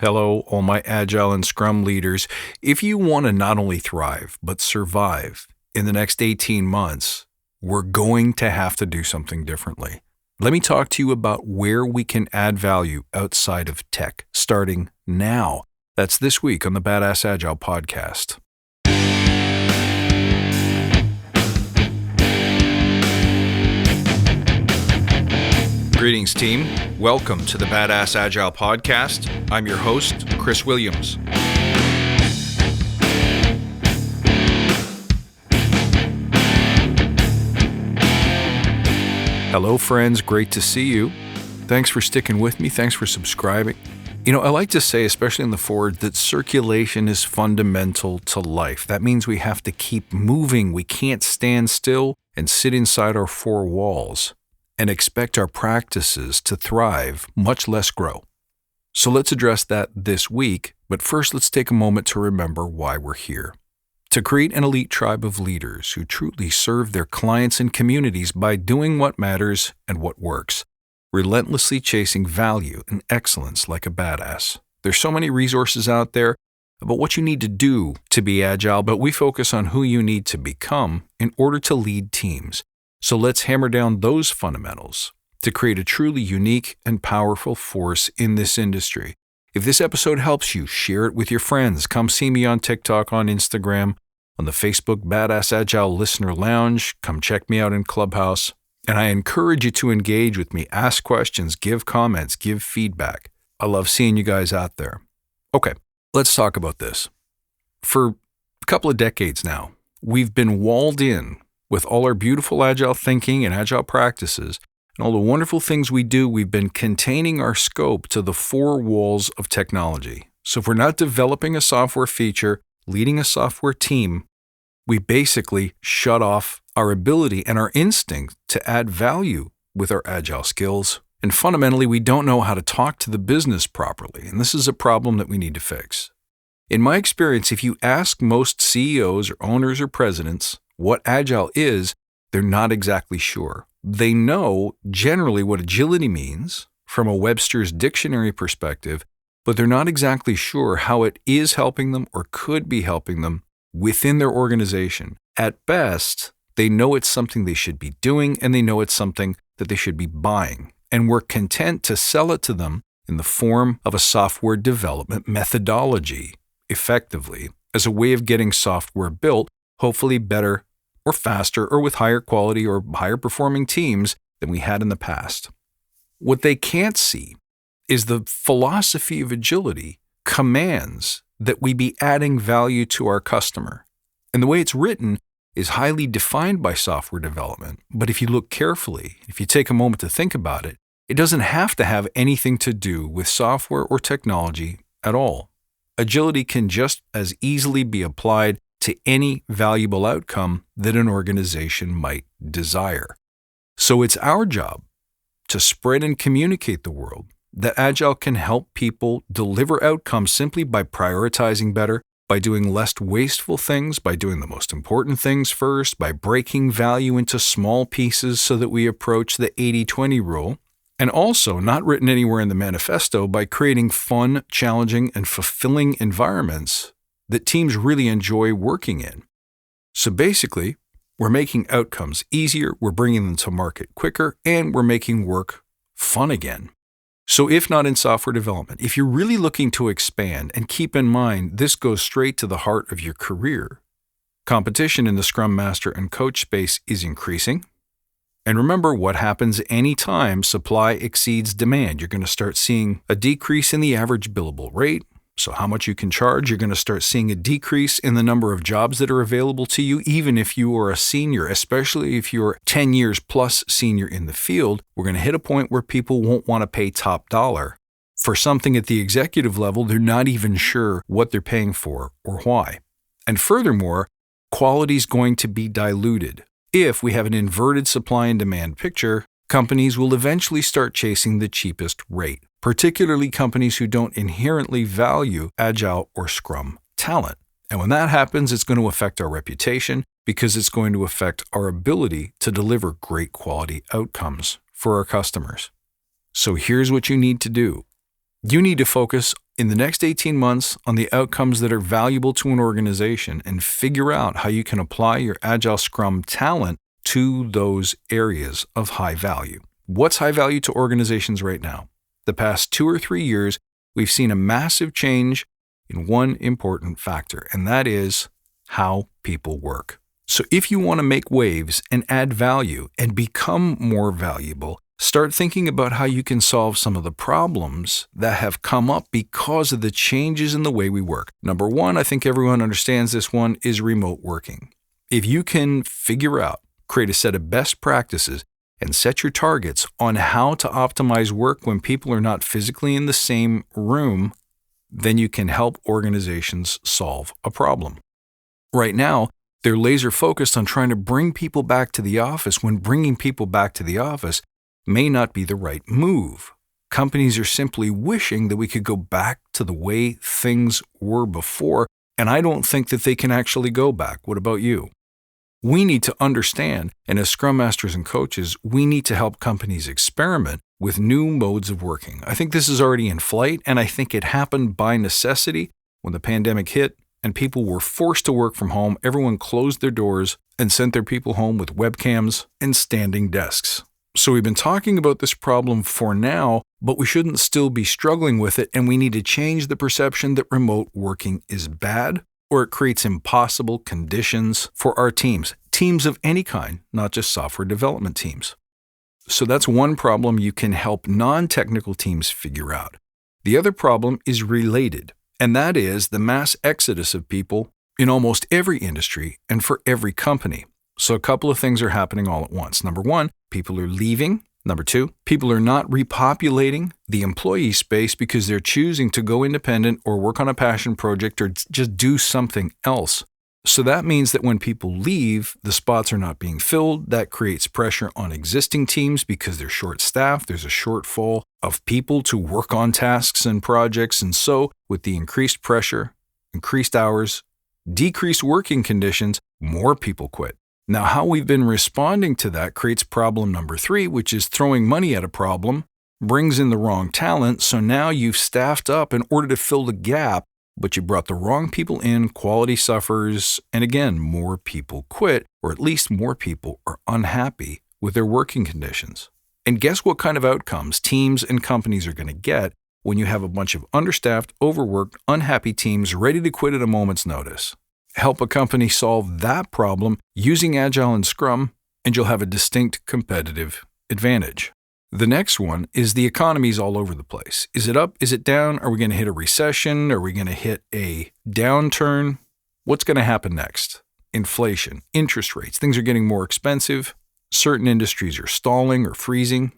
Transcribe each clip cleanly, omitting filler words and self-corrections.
Hello, all my Agile and Scrum leaders. If you want to not only thrive, but survive in the next 18 months, we're going to have to do something differently. Let me talk to you about where we can add value outside of tech, starting now. That's this week on the Badass Agile podcast. Greetings, team. Welcome to the Badass Agile podcast. I'm your host, Chris Williams. Hello, friends. Great to see you. Thanks for sticking with me. Thanks for subscribing. I like to say, especially in the forward, that circulation is fundamental to life. That means we have to keep moving. We can't stand still and sit inside our four walls and expect our practices to thrive, much less grow. So let's address that this week, but first let's take a moment to remember why we're here. To create an elite tribe of leaders who truly serve their clients and communities by doing what matters and what works, relentlessly chasing value and excellence like a badass. There's so many resources out there about what you need to do to be agile, but we focus on who you need to become in order to lead teams. So let's hammer down those fundamentals to create a truly unique and powerful force in this industry. If this episode helps you, share it with your friends. Come see me on TikTok, on Instagram, on the Facebook Badass Agile Listener Lounge. Come check me out in Clubhouse. And I encourage you to engage with me, ask questions, give comments, give feedback. I love seeing you guys out there. Okay, let's talk about this. For a couple of decades now, we've been walled in with all our beautiful agile thinking and agile practices and all the wonderful things we do. We've been containing our scope to the four walls of technology. So if we're not developing a software feature, leading a software team, we basically shut off our ability and our instinct to add value with our agile skills. And fundamentally, we don't know how to talk to the business properly. And this is a problem that we need to fix. In my experience, if you ask most CEOs or owners or presidents what agile is, they're not exactly sure. They know generally what agility means from a Webster's dictionary perspective, but they're not exactly sure how it is helping them or could be helping them within their organization. At best, they know it's something they should be doing, and they know it's something that they should be buying. And we're content to sell it to them in the form of a software development methodology, effectively, as a way of getting software built, hopefully better or faster or with higher quality or higher performing teams than we had in the past. What they can't see is the philosophy of agility commands that we be adding value to our customer. And the way it's written is highly defined by software development. But if you look carefully, if you take a moment to think about it, it doesn't have to have anything to do with software or technology at all. Agility can just as easily be applied to any valuable outcome that an organization might desire. So it's our job to spread and communicate the world that Agile can help people deliver outcomes simply by prioritizing better, by doing less wasteful things, by doing the most important things first, by breaking value into small pieces so that we approach the 80-20 rule, and also, not written anywhere in the manifesto, by creating fun, challenging, and fulfilling environments that teams really enjoy working in. So basically, we're making outcomes easier, we're bringing them to market quicker, and we're making work fun again. So if not in software development, if you're really looking to expand, and keep in mind, this goes straight to the heart of your career, competition in the Scrum Master and Coach space is increasing. And remember what happens anytime supply exceeds demand. You're going to start seeing a decrease in the average billable rate. So how much you can charge, you're going to start seeing a decrease in the number of jobs that are available to you, even if you are a senior, especially if you're 10 years plus senior in the field. We're going to hit a point where people won't want to pay top dollar for something at the executive level they're not even sure what they're paying for or why. And furthermore, quality is going to be diluted. If we have an inverted supply and demand picture, companies will eventually start chasing the cheapest rate, particularly companies who don't inherently value Agile or Scrum talent. And when that happens, it's going to affect our reputation because it's going to affect our ability to deliver great quality outcomes for our customers. So here's what you need to do. You need to focus in the next 18 months on the outcomes that are valuable to an organization and figure out how you can apply your Agile Scrum talent to those areas of high value. What's high value to organizations right now? The past 2 or 3 years, we've seen a massive change in one important factor, and that is how people work. So if you want to make waves and add value and become more valuable, start thinking about how you can solve some of the problems that have come up because of the changes in the way we work. Number one, I think everyone understands this one, is remote working. If you can figure out, create a set of best practices, and set your targets on how to optimize work when people are not physically in the same room, then you can help organizations solve a problem. Right now, they're laser focused on trying to bring people back to the office when bringing people back to the office may not be the right move. Companies are simply wishing that we could go back to the way things were before, and I don't think that they can actually go back. What about you? We need to understand, and as Scrum Masters and coaches, we need to help companies experiment with new modes of working. I think this is already in flight, and I think it happened by necessity when the pandemic hit and people were forced to work from home. Everyone closed their doors and sent their people home with webcams and standing desks. So we've been talking about this problem for now, but we shouldn't still be struggling with it, and we need to change the perception that remote working is bad, or it creates impossible conditions for our teams of any kind, not just software development teams. So that's one problem you can help non-technical teams figure out. The other problem is related, and that is the mass exodus of people in almost every industry and for every company. So a couple of things are happening all at once. Number one, people are leaving. Number two, people are not repopulating the employee space because they're choosing to go independent or work on a passion project or just do something else. So that means that when people leave, the spots are not being filled. That creates pressure on existing teams because they're short-staffed. There's a shortfall of people to work on tasks and projects. And so with the increased pressure, increased hours, decreased working conditions, more people quit. Now, how we've been responding to that creates problem number 3, which is throwing money at a problem, brings in the wrong talent. So now you've staffed up in order to fill the gap, but you brought the wrong people in, quality suffers, and again, more people quit, or at least more people are unhappy with their working conditions. And guess what kind of outcomes teams and companies are going to get when you have a bunch of understaffed, overworked, unhappy teams ready to quit at a moment's notice? Help a company solve that problem using Agile and Scrum, and you'll have a distinct competitive advantage. The next one is the economy's all over the place. Is it up? Is it down? Are we going to hit a recession? Are we going to hit a downturn? What's going to happen next? Inflation, interest rates, things are getting more expensive. Certain industries are stalling or freezing.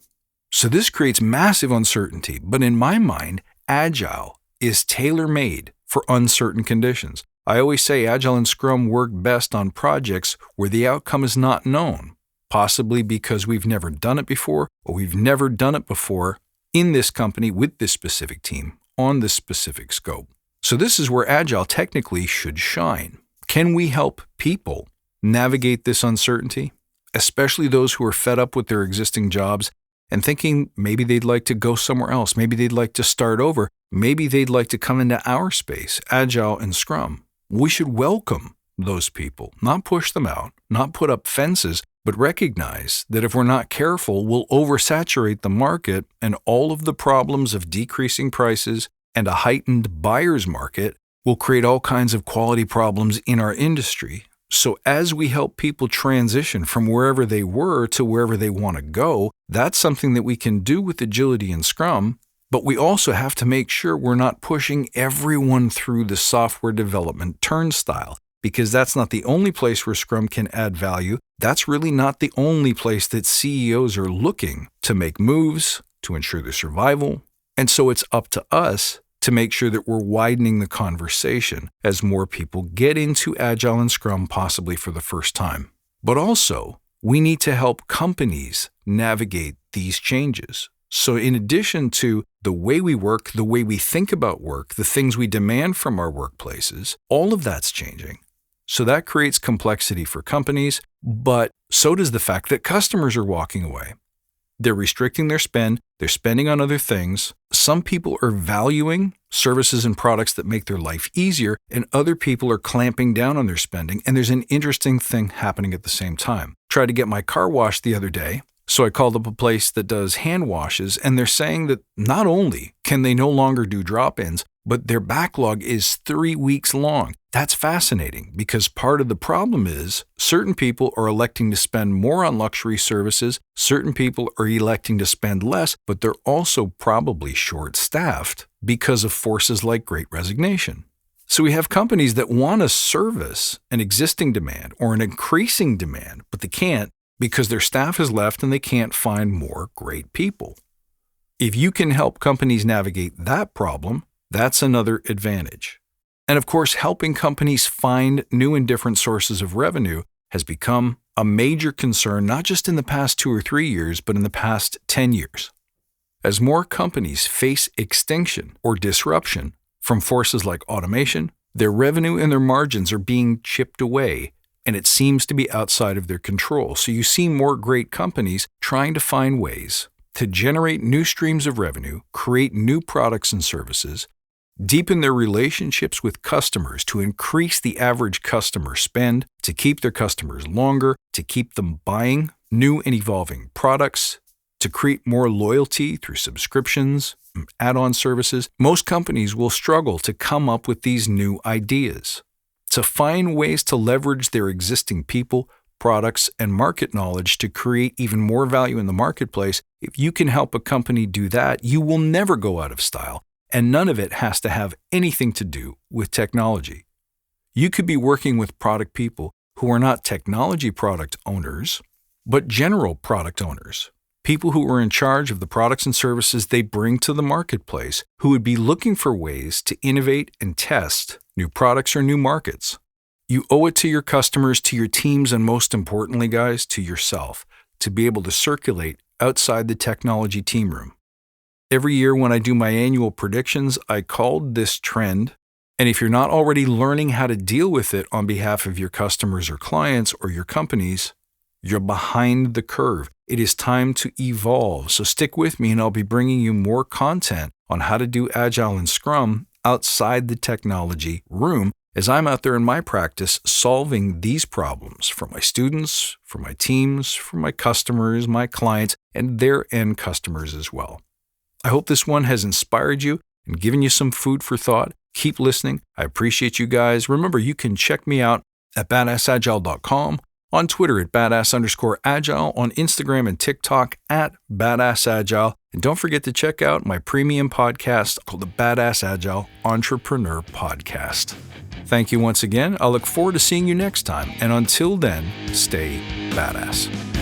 So this creates massive uncertainty. But in my mind, Agile is tailor-made for uncertain conditions. I always say Agile and Scrum work best on projects where the outcome is not known, possibly because we've never done it before, or we've never done it before in this company with this specific team on this specific scope. So this is where Agile technically should shine. Can we help people navigate this uncertainty, especially those who are fed up with their existing jobs and thinking maybe they'd like to go somewhere else, maybe they'd like to start over, maybe they'd like to come into our space, Agile and Scrum? We should welcome those people, not push them out, not put up fences, but recognize that if we're not careful, we'll oversaturate the market, and all of the problems of decreasing prices and a heightened buyer's market will create all kinds of quality problems in our industry. So as we help people transition from wherever they were to wherever they want to go, that's something that we can do with Agility and Scrum. But we also have to make sure we're not pushing everyone through the software development turnstile, because that's not the only place where Scrum can add value. That's really not the only place that CEOs are looking to make moves, to ensure their survival. And so it's up to us to make sure that we're widening the conversation as more people get into Agile and Scrum, possibly for the first time. But also, we need to help companies navigate these changes. So in addition to the way we work, the way we think about work, the things we demand from our workplaces, all of that's changing. So that creates complexity for companies, but so does the fact that customers are walking away. They're restricting their spend, they're spending on other things. Some people are valuing services and products that make their life easier, and other people are clamping down on their spending, and there's an interesting thing happening at the same time. Tried to get my car washed the other day, so I called up a place that does hand washes, and they're saying that not only can they no longer do drop-ins, but their backlog is 3 weeks long. That's fascinating because part of the problem is certain people are electing to spend more on luxury services, certain people are electing to spend less, but they're also probably short-staffed because of forces like Great Resignation. So we have companies that want to service an existing demand or an increasing demand, but they can't because their staff has left and they can't find more great people. If you can help companies navigate that problem, that's another advantage. And of course, helping companies find new and different sources of revenue has become a major concern, not just in the past 2 or 3 years, but in the past 10 years. As more companies face extinction or disruption from forces like automation, their revenue and their margins are being chipped away, and it seems to be outside of their control. So you see more great companies trying to find ways to generate new streams of revenue, create new products and services, deepen their relationships with customers to increase the average customer spend, to keep their customers longer, to keep them buying new and evolving products, to create more loyalty through subscriptions, add-on services. Most companies will struggle to come up with these new ideas, to find ways to leverage their existing people, products, and market knowledge to create even more value in the marketplace. If you can help a company do that, you will never go out of style. And none of it has to have anything to do with technology. You could be working with product people who are not technology product owners, but general product owners, people who are in charge of the products and services they bring to the marketplace, who would be looking for ways to innovate and test new products or new markets. You owe it to your customers, to your teams, and most importantly, guys, to yourself, to be able to circulate outside the technology team room. Every year when I do my annual predictions, I called this trend, and if you're not already learning how to deal with it on behalf of your customers or clients or your companies, you're behind the curve. It is time to evolve. So stick with me and I'll be bringing you more content on how to do Agile and Scrum outside the technology room as I'm out there in my practice solving these problems for my students, for my teams, for my customers, my clients, and their end customers as well. I hope this one has inspired you and given you some food for thought. Keep listening. I appreciate you guys. Remember, you can check me out at badassagile.com, on Twitter at badass_agile, on Instagram and TikTok at badassagile. And don't forget to check out my premium podcast called the Badass Agile Entrepreneur Podcast. Thank you once again. I'll look forward to seeing you next time. And until then, stay badass.